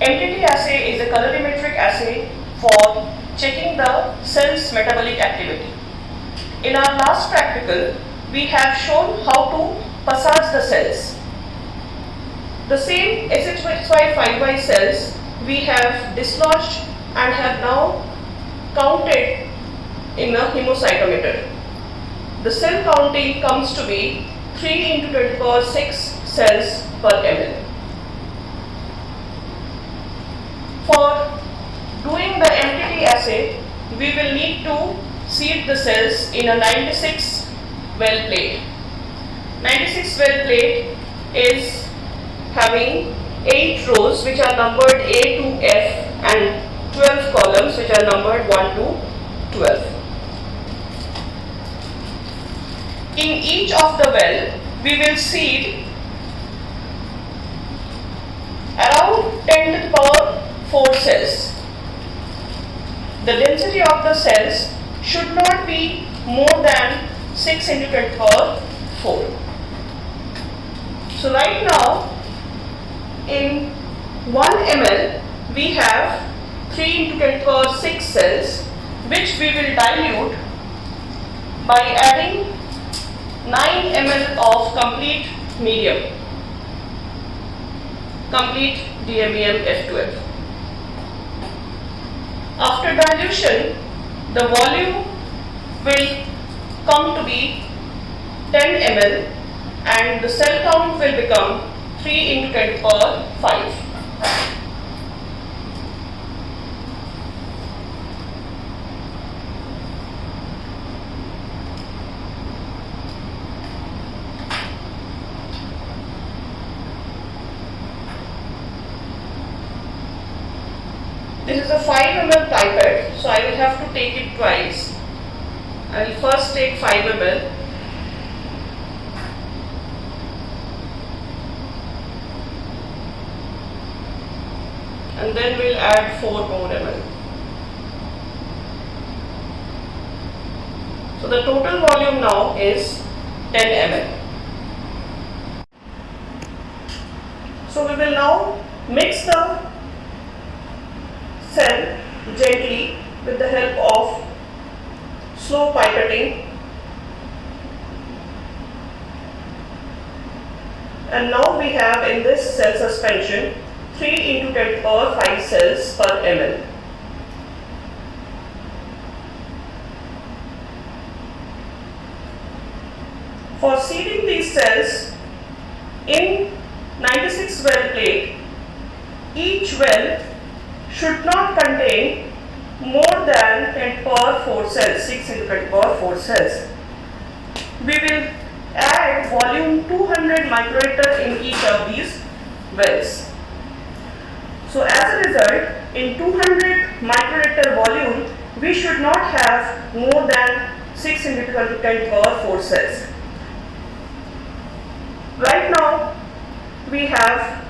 Entity assay is a colorimetric assay for checking the cell's metabolic activity. In our last practical, we have shown how to passage the cells. The same SHY5Y cells we have dislodged and have now counted in a hemocytometer. The cell counting comes to be 3 into 10 to the power 6 cells per ml. For doing the MTT assay, we will need to seed the cells in a 96 well plate. 96 well plate is having 8 rows which are numbered A to F and 12 columns which are numbered 1 to 12. In each of the well, we will seed around 10 to the power 4 cells. The density of the cells should not be more than 6 into 10 to the power 4. So right now, in 1 ml, we have 3 into 10 to the power 6 cells, which we will dilute by adding 9 ml of complete medium, complete DMEM F12. After dilution, the volume will come to be 10 ml and the cell count will become 3 into 10 to the power 5. This is a 5 ml pipette, so I will have to take it twice. I will first take 5 ml. And then we'll add 4 more ml. So the total volume now is 10 ml. So we will now mix the cell gently with the help of slow pipetting, and now we have in this cell suspension 3 into 10 to the power 5 cells per ml. For seeding these cells in 96 well plate, each well should not contain more than 10 to the power 4 cells, 6 into 10 to the power 4 cells. We will add volume 200 microliter in each of these wells. So as a result, in 200 microliter volume, we should not have more than 6 into 10 to the power 4 cells. Right now, we have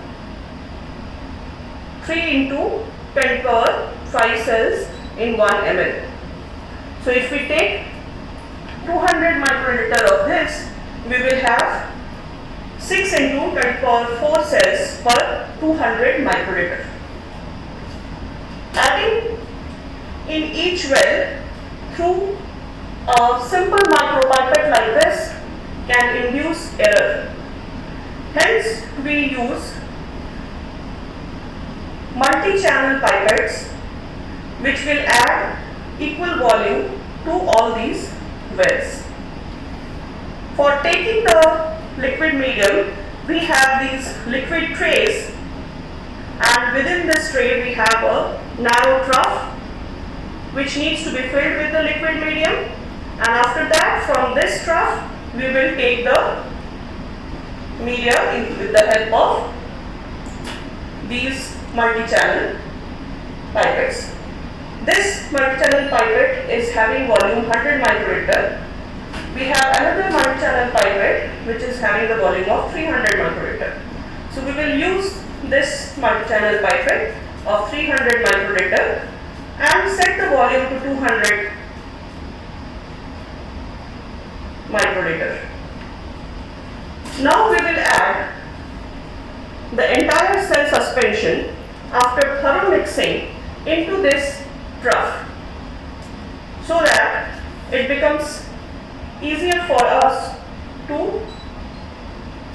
3 into 10 to the power 5 cells in 1 ml. So if we take 200 microliter of this, we will have 6 into 10 to the power 4 cells per 200 microliter. Adding in each well through a simple micropipette like this can induce error. Hence, we use multi-channel pipettes which will add equal volume to all these wells. For taking the liquid medium, we have these liquid trays, and within this tray we have a narrow trough which needs to be filled with the liquid medium, and after that from this trough we will take the media with the help of these multi-channel pipettes. This multi-channel pipette is having volume 100 microliter. We have another multi-channel pipette which is having the volume of 300 microliter. So we will use this multi-channel pipette of 300 microliter and set the volume to 200 microliter. Now we will add the entire cell suspension after thorough mixing into this trough so that it becomes easier for us to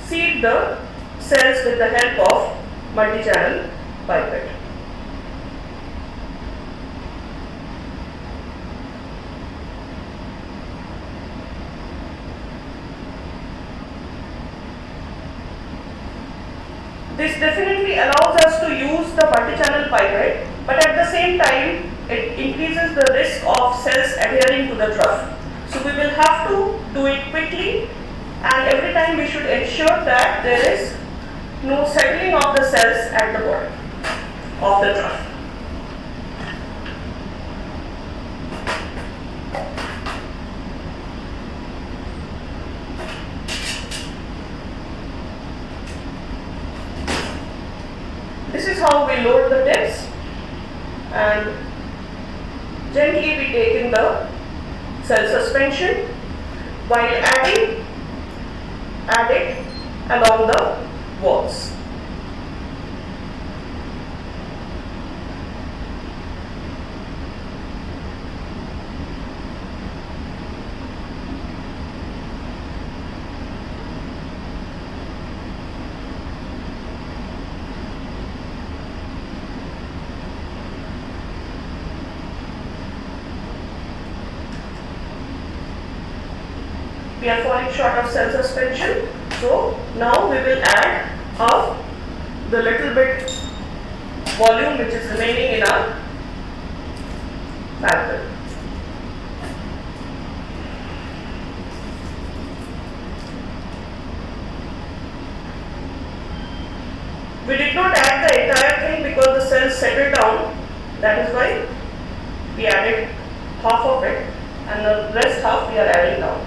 seed the cells with the help of multi-channel pipette. This definitely allows us to use the multi-channel pipette, but at the same time it increases the risk of cells adhering to the trough. So we will have to do it quickly, and every time we should ensure that there is no settling of the cells at the bottom of the trough. This is how we load the tips, and gently we take in the cell suspension while add it along the walls. We are falling short of cell suspension, so now we will add the little bit volume which is remaining in our sample. We did not add the entire thing because the cells settled down. That is why we added half of it, and the rest half we are adding now.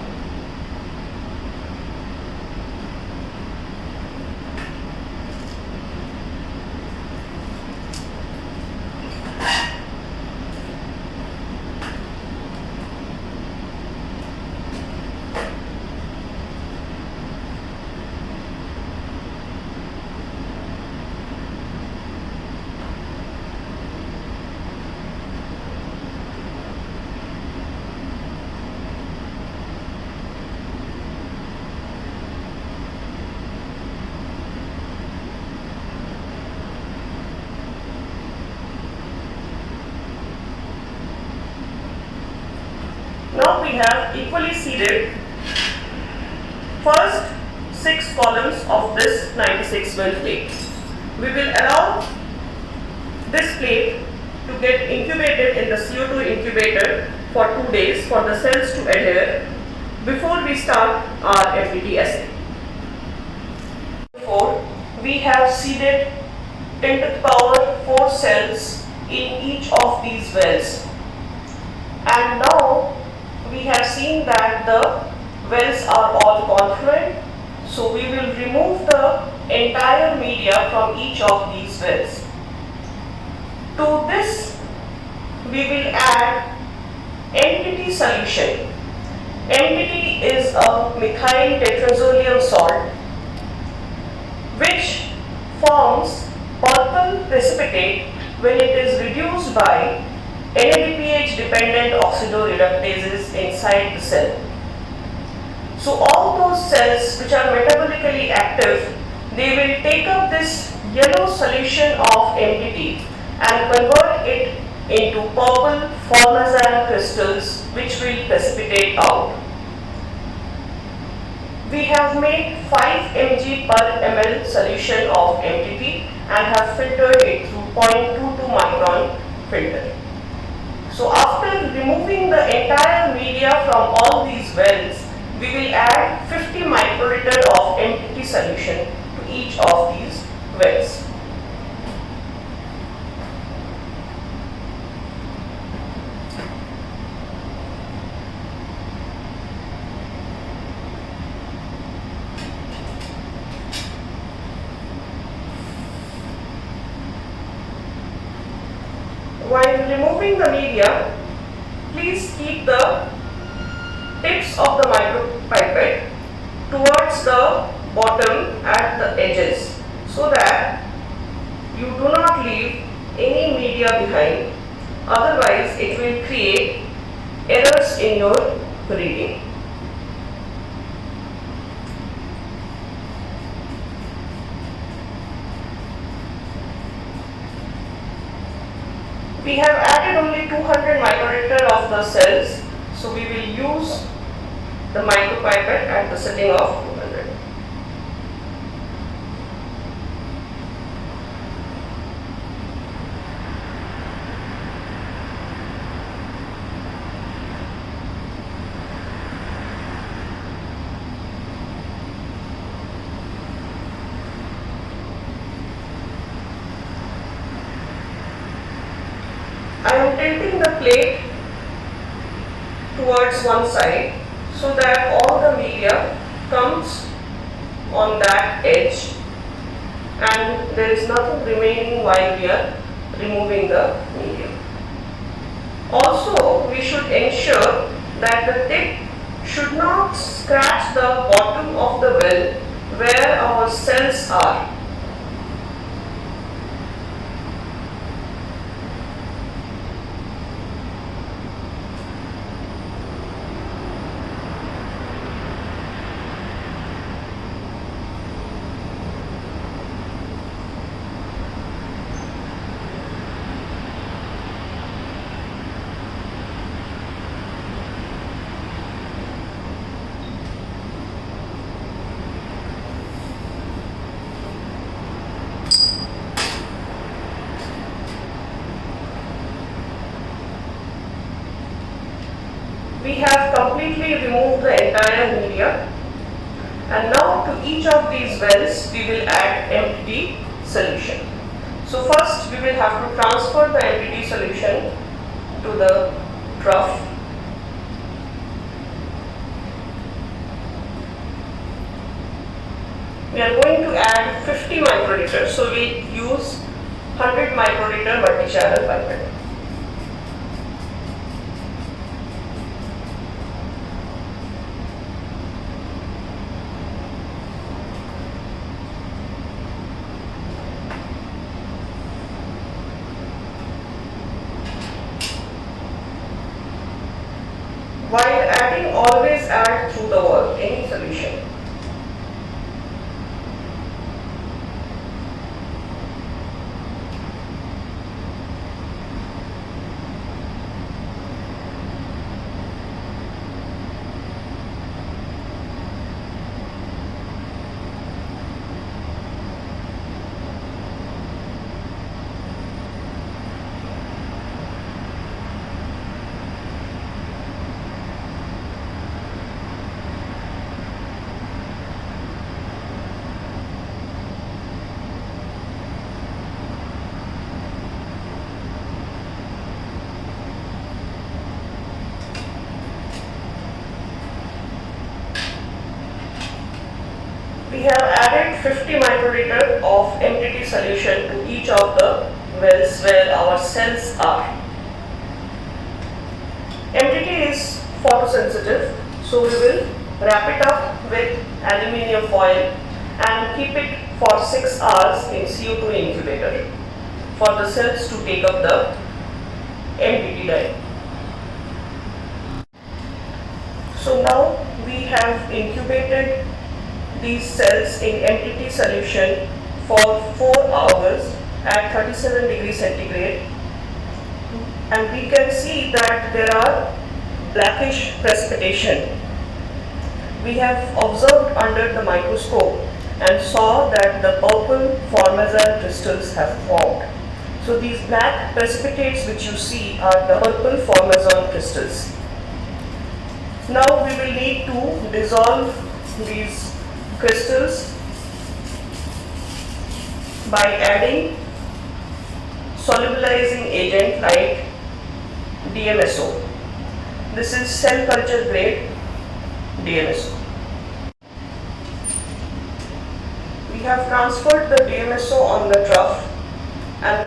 Now we have equally seeded first 6 columns of this 96 well plate. We will allow this plate to get incubated in the CO2 incubator for 2 days for the cells to adhere before we start our FDT assay. Therefore, we have seeded 10 to the power 4 cells in each of these wells, and now we have seen that the wells are all confluent, so we will remove the entire media from each of these wells. To this we will add MTT solution. MTT is a methyl tetrazolium salt which forms purple precipitate when it is reduced by NADPH dependent oxidoreductases inside the cell. So all those cells which are metabolically active, they will take up this yellow solution of MTT and convert it into purple formazan crystals which will precipitate out. We have made 5 mg per ml solution of MTT and have filtered it through 0.22 micron filter. So after removing the entire media from all these wells, we will add 50 microliter of MTT solution to each of these wells. While removing the media, please keep the tips of the micropipette towards the bottom at the edges so that you do not leave media behind. Otherwise, it will create errors in your reading. We have added only 200 microliter of the cells, so we will use the micropipette at the setting of 200. I am tilting the plate towards one side so that all the media comes on that edge and there is nothing remaining while we are removing the medium. Also, we should ensure that the tip should not scratch the bottom of the well where our cells are. We have completely removed the entire media, and now to each of these wells we will add MTT solution. So first we will have to transfer the MTT solution to the trough. We are going to add 50 microliters, so we use 100 microliter multi-channel pipette. While adding, always add through the wall any solution. We have added 50 microliter of MTT solution to each of the wells where our cells are. MTT is photosensitive, so we will wrap it up with aluminium foil and keep it for 6 hours in CO2 incubator for the cells to take up the MTT dye. So now we have incubated these cells in MTT solution for 4 hours at 37 degrees centigrade, and we can see that there are blackish precipitation. We have observed under the microscope and saw that the purple formazan crystals have formed. So these black precipitates which you see are the purple formazan crystals. Now we will need to dissolve these crystals by adding solubilizing agent like DMSO. This is cell culture grade DMSO. We have transferred the DMSO on the trough and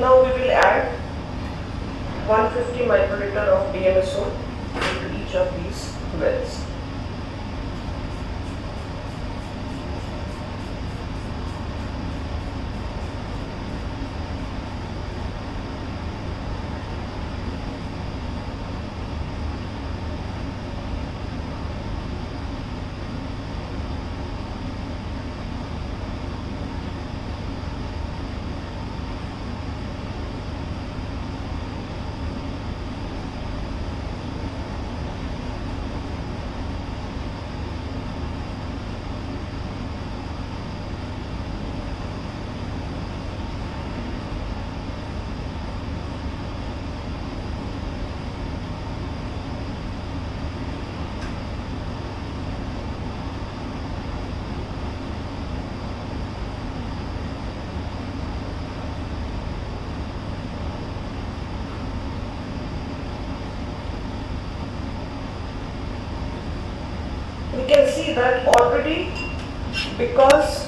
Now we will add 150 microliter of DMSO into each of these wells. We can see that already, because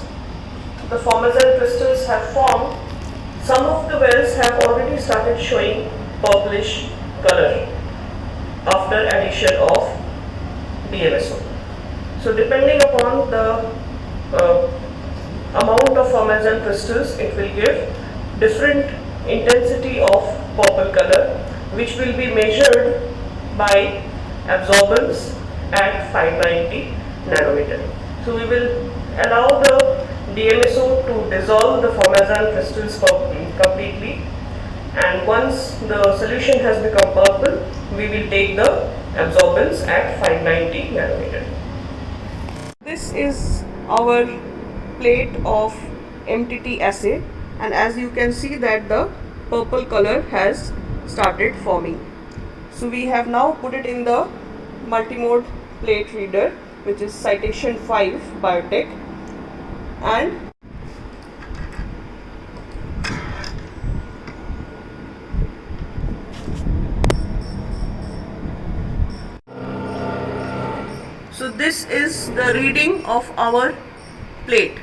the formazan crystals have formed, some of the wells have already started showing purplish color after addition of DMSO. So depending upon the amount of formazan crystals, it will give different intensity of purple color, which will be measured by absorbance at 590 nanometer. So we will allow the DMSO to dissolve the formazan crystals completely, and once the solution has become purple, we will take the absorbance at 590 nanometer. This is our plate of MTT assay, and as you can see that the purple color has started forming. So we have now put it in the multimode plate reader, which is citation 5 Biotech, and so this is the reading of our plate.